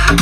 Hello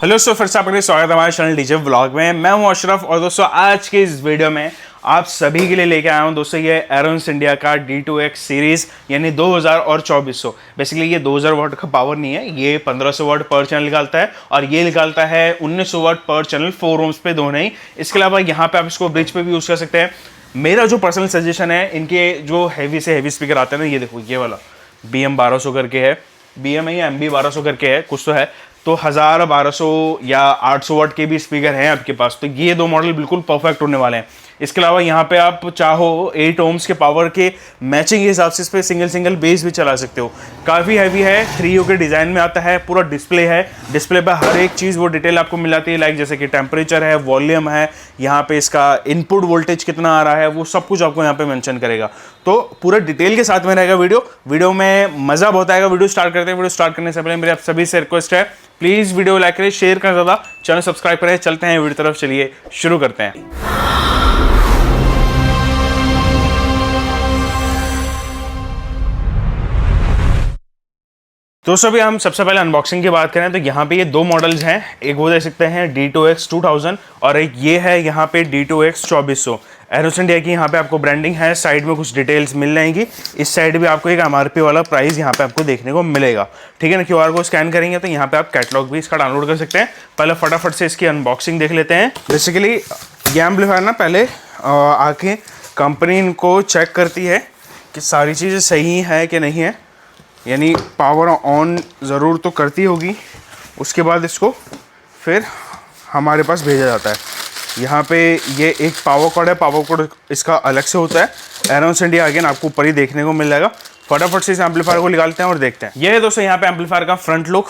दोस्तों, फिर से आपका स्वागत है हमारे चैनल डीजे व्लॉग में। मैं हूं अशरफ और दोस्तों आज के इस वीडियो में आप सभी के लिए लेके आया हूं दोस्तों ये एरोन्स इंडिया का D2X सीरीज यानी 2000 और 2400। बेसिकली ये 2000 वाट का पावर नहीं है, ये 1500 वाट पर चैनल निकालता है और ये निकालता है 1900 वाट पर चैनल 4 ohms पे दोनों ही। इसके अलावा यहाँ पे आप इसको ब्रिज पे भी यूज़ कर सकते हैं। मेरा जो पर्सनल सजेशन है, इनके जो हैवी से हैवी स्पीकर आते हैं ना, ये देखो ये वाला BM 1200 करके है, BM है या MB 1200 करके है, कुछ तो है, तो 1000, 1200 या 800 वाट के भी स्पीकर हैं आपके पास, तो ये दो मॉडल बिल्कुल परफेक्ट होने वाले हैं। इसके अलावा यहाँ पे आप चाहो 8 ohms के पावर के मैचिंग के हिसाब से इस पर सिंगल बेस भी चला सकते हो। काफ़ी हैवी है, 3U के डिज़ाइन में आता है, पूरा डिस्प्ले है, डिस्प्ले पर हर एक चीज़ वो डिटेल आपको मिल जाती है, लाइक जैसे कि टेम्परेचर है, वॉल्यूम है, यहाँ पे इसका इनपुट वोल्टेज कितना आ रहा है, वो सब कुछ आपको यहाँ पे मेंशन करेगा। तो पूरा डिटेल के साथ में रहेगा वीडियो में मज़ा बहुत आएगा। वीडियो स्टार्ट करते हैं। वीडियो स्टार्ट करने से पहले मेरे आप सभी से रिक्वेस्ट है, प्लीज़ वीडियो लाइक करें, शेयर करें, ज़्यादा चैनल सब्सक्राइब करें। चलते हैं वीडियो तरफ, चलिए शुरू करते हैं। दोस्तों अभी हम सबसे पहले अनबॉक्सिंग की बात करें तो यहाँ पे ये दो मॉडल्स हैं, एक वो देख सकते हैं D2X 2000 और एक ये है यहाँ पे D2X 2400। एरोन्स इंडिया की यहाँ पे आपको ब्रांडिंग है, साइड में कुछ डिटेल्स मिल जाएंगी। इस साइड भी आपको एक MRP वाला प्राइस यहाँ पे आपको देखने को मिलेगा, ठीक है ना। QR को स्कैन करेंगे तो यहाँ पे आप कैटलॉग भी इसका डाउनलोड कर सकते हैं। पहले फटाफट से इसकी अनबॉक्सिंग देख लेते हैं। बेसिकली ये एम्पलीफायर ना पहले आके कंपनी इनको चेक करती है कि सारी चीज़ें सही हैं कि नहीं है, यानी पावर ऑन ज़रूर तो करती होगी, उसके बाद इसको फिर हमारे पास भेजा जाता है। यहाँ पे ये एक पावर कॉर्ड है, पावर कॉर्ड इसका अलग से होता है। एरोन्स इंडिया अगेन आपको ऊपर ही देखने को मिल जाएगा। फटाफट से इस एम्पलीफायर को निकालते हैं और देखते हैं। ये है दोस्तों यहाँ पे एम्पलीफायर का फ्रंट लुक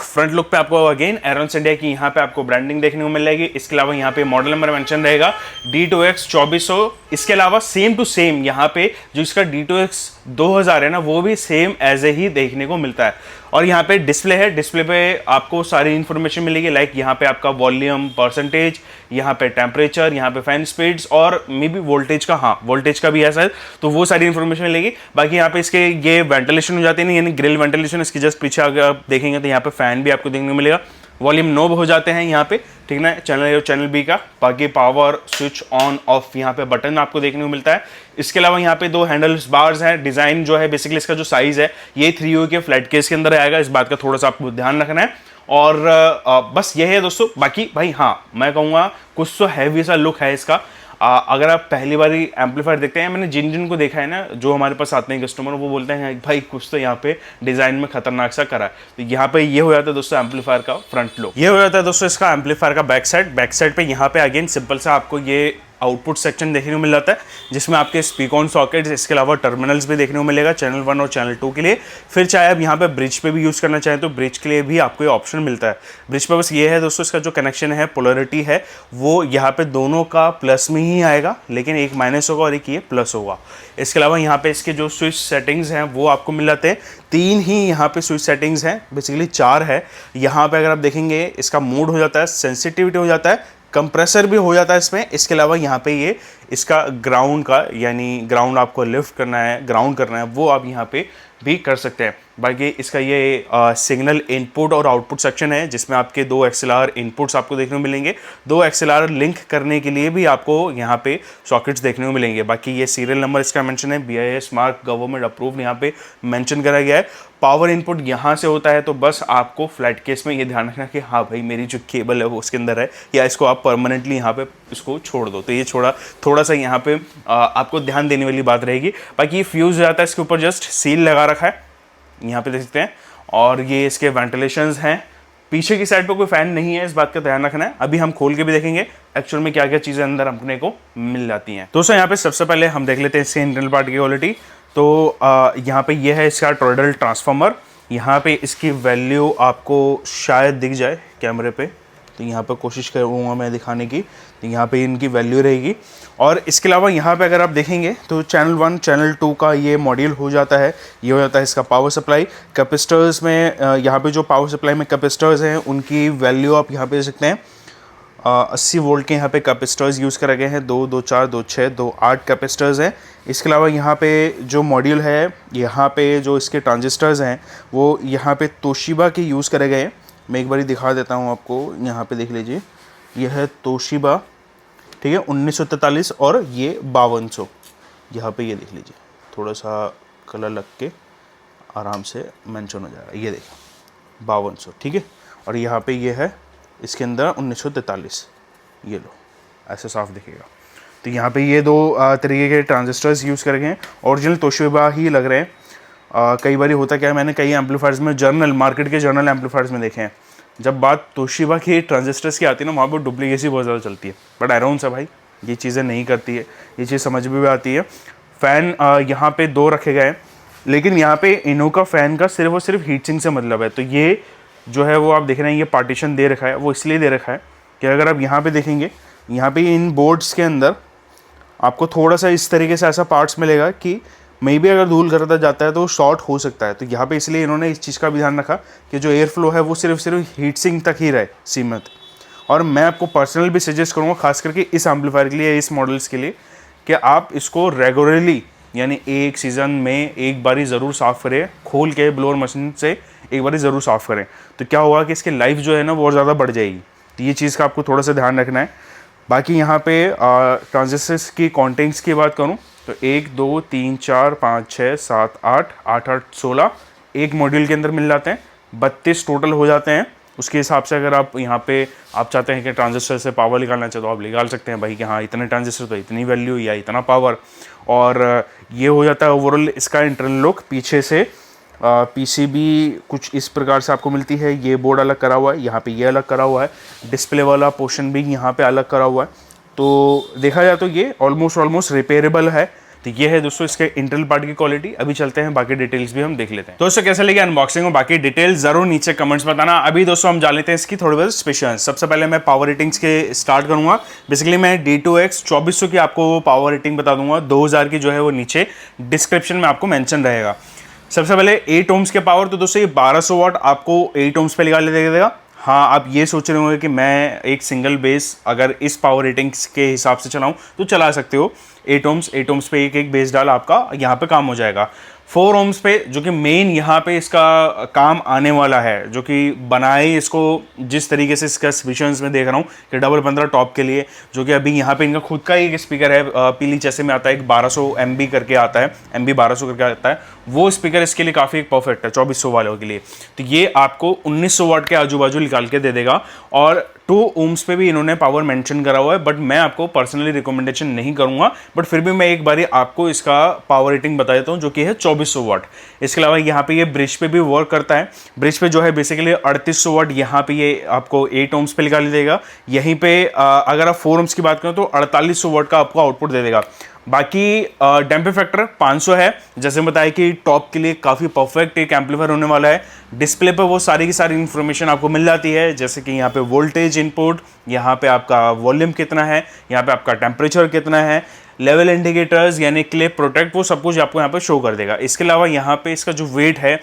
पे आपको अगेन एरोन्स इंडिया की यहाँ पे आपको ब्रांडिंग देखने को मिल जाएगी। इसके अलावा यहाँ पे मॉडल नंबर मेंशन रहेगा D2X 2400। इसके अलावा सेम टू सेम यहाँ पे जो इसका D2X 2000 है ना, वो भी सेम एज ए ही देखने को मिलता है। और यहाँ पे डिस्प्ले है, डिस्प्ले पे आपको सारी इन्फॉर्मेशन मिलेगी, लाइक यहाँ पे आपका वॉल्यूम, परसेंटेज, यहाँ पे टेम्परेचर, यहाँ पे फैन स्पीड्स और मे बी वोल्टेज का, हाँ वोल्टेज का भी है शायद, तो वो सारी इन्फॉर्मेशन मिलेगी। बाकी यहाँ पे इसके ये वेंटिलेशन हो जाती है, यानी ग्रिल वेंटिलेशन। इसकी जस्ट पीछे अगर आप देखेंगे तो यहाँ पे फैन भी आपको देखने को मिलेगा। वॉल्यूम नॉब हो जाते हैं यहाँ पे, ठीक ना, चैनल A और चैनल B का। बाकी पावर स्विच ऑन ऑफ यहाँ पे बटन आपको देखने को मिलता है। इसके अलावा यहाँ पे दो हैंडल्स बार्स हैं। डिज़ाइन जो है बेसिकली इसका जो साइज़ है ये 3U के फ्लैट केस के अंदर आएगा, इस बात का थोड़ा सा आपको ध्यान रखना है। और बस ये है दोस्तों। बाकी भाई हाँ, मैं कहूँगा कुछ तो हैवी सा लुक है इसका। अगर आप पहली बार एम्पलीफायर देखते हैं, मैंने जिन को देखा है ना, जो हमारे पास आते हैं कस्टमर, वो बोलते हैं भाई कुछ तो यहाँ पे डिज़ाइन में खतरनाक सा करा है। तो यहाँ पे ये हो जाता है दोस्तों एम्पलीफायर का फ्रंट लुक। ये हो जाता है दोस्तों इसका एम्पलीफायर का बैक साइड पे यहाँ पे अगेन सिंपल सा आपको ये आउटपुट सेक्शन देखने को मिल जाता है, जिसमें आपके स्पीकर ऑन सॉकेट्स, इसके अलावा टर्मिनल्स भी देखने को मिलेगा चैनल 1 और चैनल 2 के लिए। फिर चाहे आप यहाँ पे ब्रिज पे भी यूज़ करना चाहें तो ब्रिज के लिए भी आपको ये ऑप्शन मिलता है। ब्रिज पे बस ये है दोस्तों, इसका जो कनेक्शन है, पोलरिटी है, वो यहाँ पे दोनों का प्लस में ही आएगा, लेकिन एक माइनस होगा और एक ये प्लस होगा। इसके अलावा यहाँ पे इसके जो स्विच सेटिंग्स हैं वो आपको मिल जाते हैं। 3 ही यहाँ पे स्विच सेटिंग्स हैं, बेसिकली 4 है। यहाँ पे अगर आप देखेंगे इसका मोड हो जाता है, सेंसिटिविटी हो जाता है, कंप्रेसर भी हो जाता है इसमें। इसके अलावा यहाँ पे ये इसका ग्राउंड का, यानी ग्राउंड आपको लिफ्ट करना है, ग्राउंड करना है, वो आप यहाँ पे भी कर सकते हैं। बाकी इसका ये सिग्नल इनपुट और आउटपुट सेक्शन है, जिसमें आपके 2 XLR इनपुट्स आपको देखने को मिलेंगे। 2 XLR लिंक करने के लिए भी आपको यहाँ पे सॉकेट्स देखने को मिलेंगे। बाकी ये सीरियल नंबर इसका मेंशन है, BIS मार्क गवर्नमेंट अप्रूव यहाँ पे मेंशन करा गया है। पावर इनपुट यहाँ से होता है, तो बस आपको फ्लैट केस में ये ध्यान रखना कि हाँ भाई मेरी जो केबल है वो उसके अंदर है, या इसको आप परमानेंटली यहाँ पे इसको छोड़ दो। तो ये थोड़ा सा यहाँ पे आपको ध्यान देने वाली बात रहेगी। बाकी ये फ्यूज जाता है, इसके ऊपर जस्ट सील लगा रखा है, यहाँ पे देख सकते हैं। और ये इसके वेंटिलेशंस हैं। पीछे की साइड पर कोई फैन नहीं है, इस बात का ध्यान रखना है। अभी हम खोल के भी देखेंगे एक्चुअल में क्या क्या चीज़ें अंदर अपने को मिल जाती हैं। दोस्तों यहाँ पे सबसे पहले हम देख लेते हैं इसके इंटरनल पार्ट की क्वालिटी। तो यहाँ पे ये है इसका टॉरॉइडल ट्रांसफार्मर। यहाँ पे इसकी वैल्यू आपको शायद दिख जाए कैमरे पे, तो यहाँ पर कोशिश करूँगा मैं दिखाने की। तो यहाँ पे इनकी वैल्यू रहेगी। और इसके अलावा यहाँ पे अगर आप देखेंगे तो चैनल 1 चैनल 2 का ये मॉड्यूल हो जाता है। ये हो जाता है इसका पावर सप्लाई। कैपेसिटर्स में यहाँ पे जो पावर सप्लाई में कैपेसिटर्स हैं उनकी वैल्यू आप यहाँ पे देख सकते हैं। 80 वोल्ट के यहाँ पे कैपेसिटर्स यूज़ करे गए हैं, 2, 2, 4, 2, 6, 2, 8 कैपेसिटर्स हैं। इसके अलावा यहाँ पे जो मॉड्यूल है, यहाँ पे जो इसके ट्रांजिस्टर्स हैं वो यहाँ पे तोशिबा के यूज़ करे गए हैं। मैं एक बारी दिखा देता हूँ आपको, यहाँ पे देख लीजिए, यह है तोशिबा, ठीक है, 1943 और ये 5200। यहाँ पे ये देख लीजिए, थोड़ा सा कलर लग के आराम से मेंशन हो जाएगा, ये देखिए 5200, ठीक है। और यहाँ पे ये है इसके अंदर 1943, ये लो ऐसे साफ दिखेगा। तो यहाँ पे ये दो तरीके के ट्रांजिस्टर्स यूज़ कर गए हैं, ओरिजिनल तोशिबा ही लग रहे हैं। कई बार होता क्या है, मैंने कई एम्पलीफायर्स में जर्नल मार्केट के जर्नल एम्पलीफायर्स में देखे हैं, जब बात तोशिबा के ट्रांजिस्टर्स की आती है ना, वहाँ पर डुप्लीकेसी बहुत ज़्यादा चलती है। बट आयरन से भाई ये चीज़ें नहीं करती है, ये चीज़ समझ में भी आती है। फ़ैन यहाँ पे 2 रखे गए हैं, लेकिन यहाँ पे इनों का फ़ैन का सिर्फ और सिर्फ हीट सिंक से मतलब है। तो ये जो है वो आप देख रहे हैं, ये पार्टीशन दे रखा है, वो इसलिए दे रखा है कि अगर आप यहाँ पे देखेंगे, यहाँ पे इन बोर्ड्स के अंदर आपको थोड़ा सा इस तरीके से ऐसा पार्ट्स मिलेगा कि मे भी अगर धूल करता जाता है तो शॉर्ट हो सकता है। तो यहाँ पे इसलिए इन्होंने इस चीज़ का भी ध्यान रखा कि जो एयर फ्लो है वो सिर्फ हीट सिंक तक ही रहे सीमित। और मैं आपको पर्सनल भी सजेस्ट करूँगा, खास करके इस एम्पलीफायर के लिए, इस मॉडल्स के लिए, कि आप इसको रेगुलरली यानी एक सीज़न में एक बारी ज़रूर साफ़ करें, खोल के ब्लोअर मशीन से एक बारी ज़रूर साफ़ करें। तो क्या होगा कि इसकी लाइफ जो है ना वो और ज़्यादा बढ़ जाएगी। तो ये चीज़ का आपको थोड़ा सा ध्यान रखना है। बाकी यहाँ पे ट्रांजिस्टर्स की काउंटिंग्स की बात करूँ तो 1, 2, 3, 4, 5, 6, 7, 8, 8, 8, 16 एक मॉड्यूल के अंदर मिल जाते हैं, 32 टोटल हो जाते हैं। उसके हिसाब से अगर आप यहाँ पे आप चाहते हैं कि ट्रांजिस्टर से पावर निकालना चाहे तो आप निकाल सकते हैं भाई, कि हाँ इतने ट्रांजिस्टर तो इतनी वैल्यू या इतना पावर। और ये हो जाता है ओवरऑल इसका इंटरनल लुक। पीछे से पीसीबी कुछ इस प्रकार से आपको मिलती है, ये बोर्ड अलग करा हुआ है, यहाँ पे ये अलग करा हुआ है, डिस्प्ले वाला पोर्शन भी यहाँ पे अलग करा हुआ है। तो देखा जाए तो ये ऑलमोस्ट रिपेयरेबल है। तो ये है दोस्तों इसके इंटरनल पार्ट की क्वालिटी। अभी चलते हैं बाकी डिटेल्स भी हम देख लेते हैं। दोस्तों कैसे लगी अनबॉक्सिंग और बाकी डिटेल्स जरूर नीचे कमेंट्स बताना। अभी दोस्तों हम जान लेते हैं इसकी थोड़ी बहुत स्पेशल। सबसे पहले मैं पावर रेटिंग्स के स्टार्ट करूंगा। बेसिकली मैं D2X 2400 की आपको पावर रेटिंग बता दूंगा, 2000 की जो है वो नीचे डिस्क्रिप्शन में आपको मेंशन रहेगा। सबसे पहले 8 ohms के पावर, तो दोस्तों ये 1200 वाट आपको 8 ohms पे निकाल देगा। हाँ, आप ये सोच रहे होंगे कि मैं एक सिंगल बेस अगर इस पावर रेटिंग्स के हिसाब से चलाऊं तो चला सकते हो। 8 ohms पे एक बेस डाल आपका यहाँ पे काम हो जाएगा। 4 ohms पे जो कि मेन यहाँ पे इसका काम आने वाला है, जो कि बनाए इसको जिस तरीके से इसका स्पेसिफिकेशंस में देख रहा हूँ कि 15 टॉप के लिए, जो कि अभी यहाँ पे इनका खुद का एक स्पीकर है, पीली जैसे में आता है, एक 1200 MB करके आता है, MB 1200 करके आता है, वो स्पीकर इसके लिए काफ़ी परफेक्ट है 2400 वालों के लिए। तो ये आपको 1900 वाट के आजू बाजू निकाल के दे देगा। और 2 ohms पे भी इन्होंने पावर मेंशन करा हुआ है, बट मैं आपको पर्सनली रिकमेंडेशन नहीं करूंगा, बट फिर भी मैं एक बारी आपको इसका पावर रेटिंग बता देता हूं जो कि है 2400 वाट। इसके अलावा यहाँ पे ये ब्रिज पे भी वर्क करता है। ब्रिज पे जो है बेसिकली 3800 वाट यहाँ पे ये आपको 8 ohms पे निकाल देगा। यहीं पे अगर आप 4 ohms की बात करें तो 4800 वाट का आपको आउटपुट दे देगा। बाकी डैम्पर फैक्टर 500 है, जैसे बताया कि टॉप के लिए काफ़ी परफेक्ट एक एम्पलीफायर होने वाला है। डिस्प्ले पर वो सारी की सारी इन्फॉर्मेशन आपको मिल जाती है, जैसे कि यहाँ पे वोल्टेज इनपुट, यहाँ पे आपका वॉल्यूम कितना है, यहाँ पे आपका टेम्परेचर कितना है, लेवल इंडिकेटर्स यानी क्लिप प्रोटेक्ट, वो सब कुछ आपको यहाँ पे शो कर देगा। इसके अलावा यहाँ पे इसका जो वेट है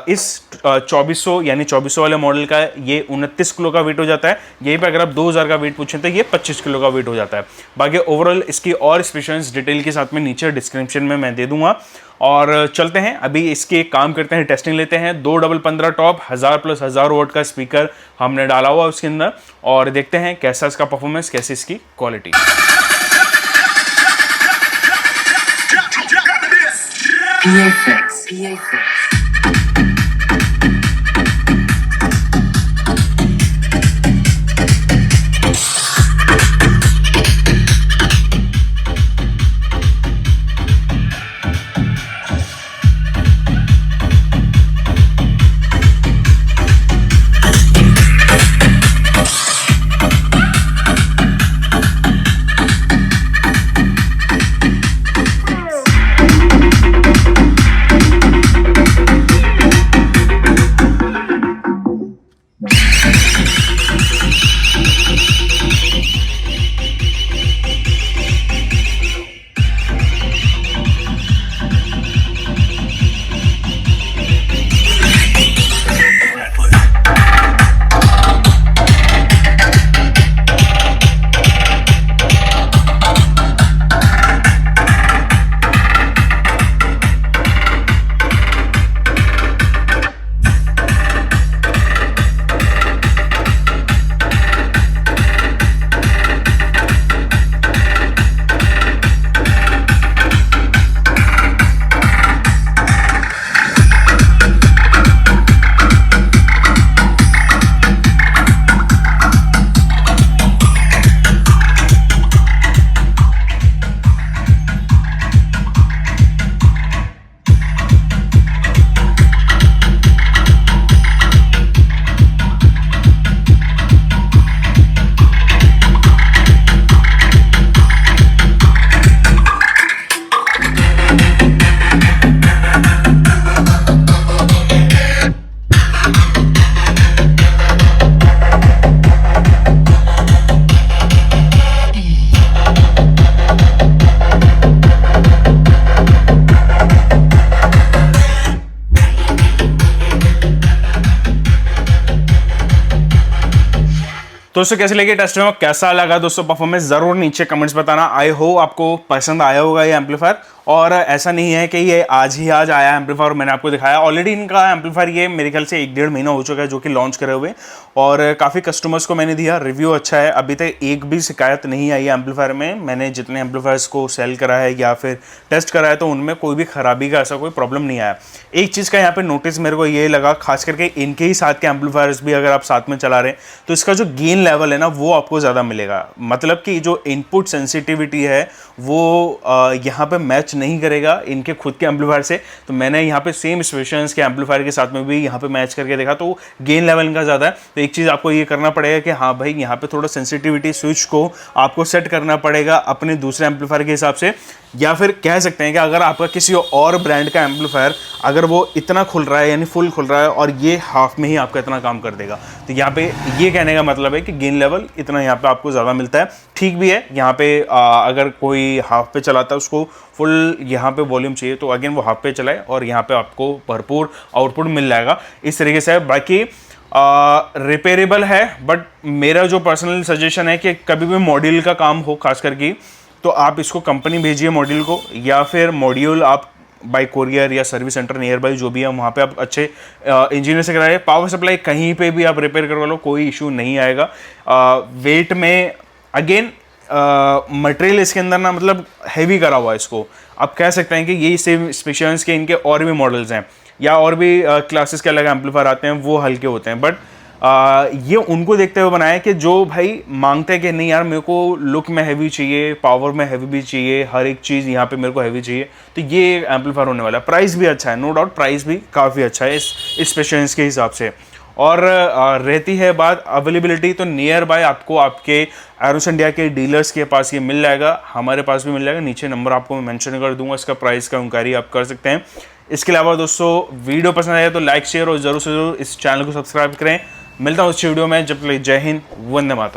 इस 2400 यानी 2400 वाले मॉडल का ये 29 किलो का वेट हो जाता है। यहीं पे अगर आप 2000 का वेट पूछें तो ये 25 किलो का वेट हो जाता है। बाकी ओवरऑल इसकी और स्पेशल्स डिटेल के साथ में नीचे डिस्क्रिप्शन में मैं दे दूंगा। और चलते हैं अभी इसके एक काम करते हैं, टेस्टिंग लेते हैं। 2 डबल 15 टॉप 1000+ वाट का स्पीकर हमने डाला हुआ उसके अंदर, और देखते हैं कैसा इसका परफॉर्मेंस, कैसी इसकी क्वालिटी। PA-Fix. दोस्तों कैसे लगे टेस्ट में, कैसा लगा दोस्तों परफॉर्मेंस, जरूर नीचे कमेंट्स बताना। आई होप आपको पसंद आया होगा ये एम्पलीफायर। और ऐसा नहीं है कि ये आज आया एम्पलीफायर मैंने आपको दिखाया, ऑलरेडी इनका एम्पलीफायर ये मेरे ख्याल से 1-1.5 महीना हो चुका है जो कि लॉन्च करे हुए, और काफ़ी कस्टमर्स को मैंने दिया, रिव्यू अच्छा है। अभी तक एक भी शिकायत नहीं आई है एम्पलीफायर में। मैंने जितने एम्पलीफायर्स को सेल करा है या फिर टेस्ट करा है तो उनमें कोई भी खराबी का ऐसा कोई प्रॉब्लम नहीं आया। एक चीज़ का यहाँ पे नोटिस मेरे को ये लगा, खास करके इनके ही साथ के एम्पलीफायर्स भी अगर आप साथ में चला रहे हैं तो इसका जो गेन लेवल है ना वो आपको ज़्यादा मिलेगा। मतलब कि जो इनपुट सेंसिटिविटी है वो यहाँ पे मैच नहीं करेगा इनके खुद के एम्पलीफायर से। तो मैंने यहाँ पे सेम स्पेशंस के एम्पलीफायर के साथ में भी यहाँ पे मैच करके देखा तो गेन लेवल इनका ज़्यादा है। तो एक चीज़ आपको ये करना पड़ेगा कि हाँ भाई यहाँ पे थोड़ा सेंसिटिविटी स्विच को आपको सेट करना पड़ेगा अपने दूसरे एम्पलीफायर के हिसाब से, या फिर कह सकते हैं कि अगर आपका किसी और ब्रांड का एम्पलीफायर अगर वो इतना खुल रहा है यानी फुल खुल रहा है और ये हाफ में ही आपका इतना काम कर देगा, तो यहाँ पे ये कहने का मतलब है कि गेन लेवल इतना यहाँ पे आपको ज़्यादा मिलता है। ठीक भी है, यहाँ पे अगर कोई हाफ पे चलाता है उसको फुल यहाँ पे वॉल्यूम चाहिए तो अगेन वो हाफ पे चलाए और यहाँ पे आपको भरपूर आउटपुट मिल जाएगा। इस तरीके से बाकी रिपेयरेबल है, बट मेरा जो पर्सनल सजेशन है कि कभी भी मॉड्यूल का काम हो खास करके तो आप इसको कंपनी भेजिए मॉड्यूल को, या फिर मॉड्यूल आप बाय कोरियर या सर्विस सेंटर नियर बाई जो भी है वहाँ पे आप अच्छे इंजीनियर से कराइए। पावर सप्लाई कहीं पे भी आप रिपेयर करवा लो, कोई इशू नहीं आएगा। वेट में अगेन मटेरियल इसके अंदर ना मतलब हैवी करा हुआ है इसको, आप कह सकते हैं कि यही सेम स्पेशल्स के इनके और भी मॉडल्स हैं या और भी क्लासेस के अलग एम्पलीफायर आते हैं वो हल्के होते हैं, बट ये उनको देखते हुए बनाया कि जो भाई मांगते हैं कि नहीं यार मेरे को लुक में हैवी चाहिए, पावर में हैवी भी चाहिए, हर एक चीज़ यहाँ पे मेरे को हैवी चाहिए, तो ये एम्पलीफायर होने वाला है। प्राइस भी अच्छा है, नो डाउट प्राइस भी काफ़ी अच्छा है इस स्पेशल्स के हिसाब से। और रहती है बात अवेलेबिलिटी, तो नियर बाय आपको आपके एरोस इंडिया के डीलर्स के पास ये मिल जाएगा, हमारे पास भी मिल जाएगा। नीचे नंबर आपको मैं मेंशन कर दूंगा, इसका प्राइस का इंक्वायरी आप कर सकते हैं। इसके अलावा दोस्तों वीडियो पसंद आया तो लाइक शेयर और ज़रूर से ज़रूर इस चैनल को सब्सक्राइब करें। मिलता हूँ उस वीडियो में, जब तक जय हिंद, वंदे मातरम।